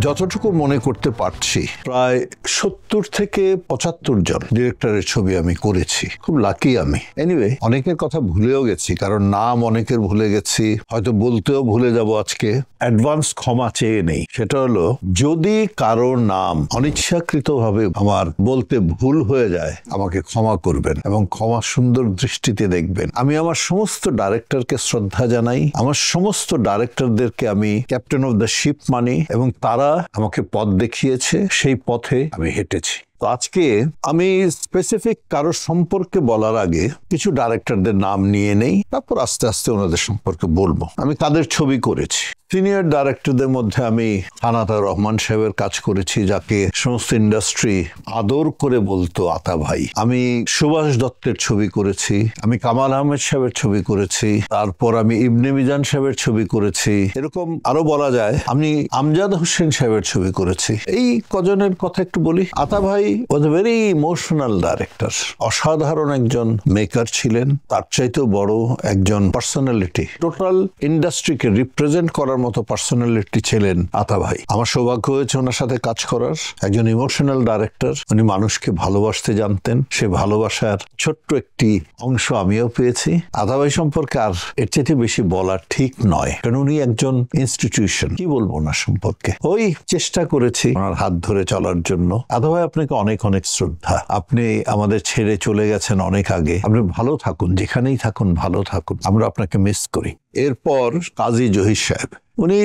যতটুকু মনে করতে পারছি প্রায় 70 থেকে 75 জন ডিরেক্টরের ছবি আমি করেছি। খুব লাকি আমি। এনিওয়ে, অনেকের কথা ভুলেও গেছি, কারণ নাম অনেকের ভুলে গেছি, হয়তো বলতেও ভুলে যাব। আজকে অ্যাডভান্স ক্ষমা চেয়ে নেই। সেটা হলো, যদি কারো নাম অনিচ্ছাকৃতভাবে আমার বলতে ভুল হয়ে যায়, আমাকে ক্ষমা করবেন এবং ক্ষমা সুন্দর দৃষ্টিতে দেখবেন। আমি আমার সমস্ত ডাইরেক্টরকে শ্রদ্ধা জানাই, আমার সমস্ত ডাইরেক্টরদেরকে আমি ক্যাপ্টেন অফ দ্য শিপ মানি এবং তারা আমাকে পথ দেখিয়েছে, সেই পথে আমি হেঁটেছি। তো আজকে আমি স্পেসিফিক কারো সম্পর্কে বলার আগে কিছু ডাইরেক্টরদের নাম নিয়ে নেই, তারপর আস্তে আস্তে ওনাদের সম্পর্কে বলবো আমি কাদের ছবি করেছি। সিনিয়র ডাইরেক্টরদের মধ্যে আমি আনাতার রহমান সাহেবের কাজ করেছি, যাকে সমস্ত ইন্ডাস্ট্রি আদর করে বলতো আতা ভাই। আমি সুভাষ দত্তের ছবি করেছি, আমি কামাল আহমেদ সাহেবের ছবি করেছি, তারপর আমি ইবনে মিজান সাহেবের ছবি করেছি, এরকম আরো বলা যায়। আমি আমজাদ হোসেন সাহেবের ছবি করেছি। এই কজনের কথা একটু বলি। আতা ভাই ওয়াজ এ ভেরি ইমোশনাল ডাইরেক্টর, অসাধারণ একজন মেকার ছিলেন, তার চাইতেও বড় একজন পার্সোনালিটি, টোটাল ইন্ডাস্ট্রিকে রিপ্রেজেন্ট করার মতো পার্সোনালিটি ছিলেন আতা ভাই। আমার সৌভাগ্য হয়েছে ওনার সাথে কাজ করার। একজন ইমোশনাল ডাইরেক্টর, উনি মানুষকে ভালোবাসতে জানতেন, সে ভালোবাসার ছোট্ট একটি অংশ আমিও পেয়েছি। আতা ভাই সম্পর্কে আর এর চেয়ে বেশি বলা ঠিক নয়, কারণ উনি একজন ইনস্টিটিউশন। কি বলবো ওনার সম্পর্কে, ওই চেষ্টা করেছি ওনার হাত ধরে চলার জন্য। আতা ভাই, আপনাকে অনেক অনেক শ্রদ্ধা। আপনি আমাদের ছেড়ে চলে গেছেন অনেক আগে। আপনি ভালো থাকুন, যেখানেই থাকুন ভালো থাকুন, আমরা আপনাকে মিস করি। এরপর কাজী জহির সাহেব, উনি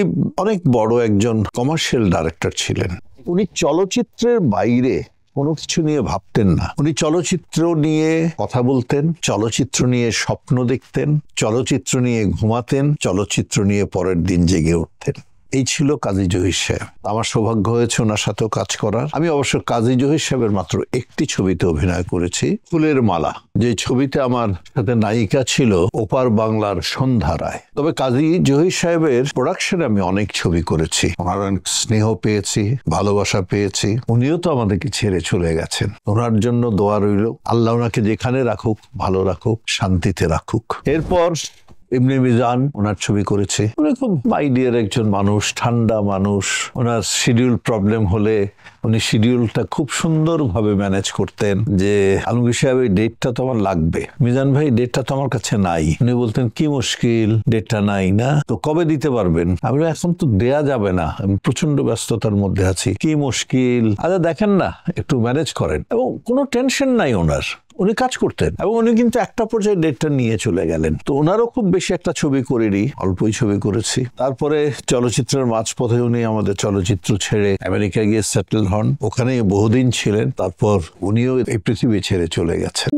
অনেক বড় একজন কমার্শিয়াল ডাইরেক্টর ছিলেন। উনি চলচ্চিত্রের বাইরে কোনো কিছু নিয়ে ভাবতেন না। উনি চলচ্চিত্র নিয়ে কথা বলতেন, চলচ্চিত্র নিয়ে স্বপ্ন দেখতেন, চলচ্চিত্র নিয়ে ঘুমাতেন, চলচ্চিত্র নিয়ে পরের দিন জেগে উঠতেন। এই ছিল কাজী জহির সাহেব। আমার সৌভাগ্য হয়েছে ওনার সাথেও কাজ করার। আমি অবশ্য কাজী জহির সাহেবের মাত্র একটি ছবিতে অভিনয় করেছি, ফুলের মালা, যে ছবিতে আমার সাথে নায়িকা ছিল ওপার বাংলার সন্ধ্যা রায়। তবে কাজী জহির সাহেবের প্রোডাকশনে আমি অনেক ছবি করেছি, ওনার অনেক স্নেহ পেয়েছি, ভালোবাসা পেয়েছি। উনিও তো আমাদেরকে ছেড়ে চলে গেছেন, ওনার জন্য দোয়া রইল। আল্লাহ ওনাকে যেখানে রাখুক, ভালো রাখুক, শান্তিতে রাখুক। এরপর ইবনে মিজান, ওনার ছবি করেছে। উনি খুব মাইডিয়ার একজন মানুষ, ঠান্ডা মানুষ। ওনার শিডিউল প্রবলেম হলে উনি শিডিউলটা খুব সুন্দরভাবে ম্যানেজ করতেন, যে আলমগীর সাহেব এই ডেটটা তো আমার লাগবে, মিজান ভাই ডেটটা তো আমার কাছে নাই। উনি বলতেন কি মুশকিল, ডেটটা নাই না, তো কবে দিতে পারবেন? আমি এখন তো দেয়া যাবে না, আমি প্রচন্ড ব্যস্ততার মধ্যে আছি। কি মুশকিল, আচ্ছা দেখেন না, একটু ম্যানেজ করেন। এবং কোনো টেনশন নাই ওনার, উনি কাজ করতেন। এবং উনি কিন্তু একটা পর্যায়ে ডেটটা নিয়ে চলে গেলেন। তো ওনারও খুব বেশি একটা ছবি করিনি, অল্পই ছবি করেছি। তারপরে চলচ্চিত্রের মাঝপথে উনি আমাদের চলচ্চিত্র ছেড়ে আমেরিকা গিয়ে সেটেল হন, ওখানে বহুদিন ছিলেন। তারপর উনিও এই পৃথিবী ছেড়ে চলে গেছেন।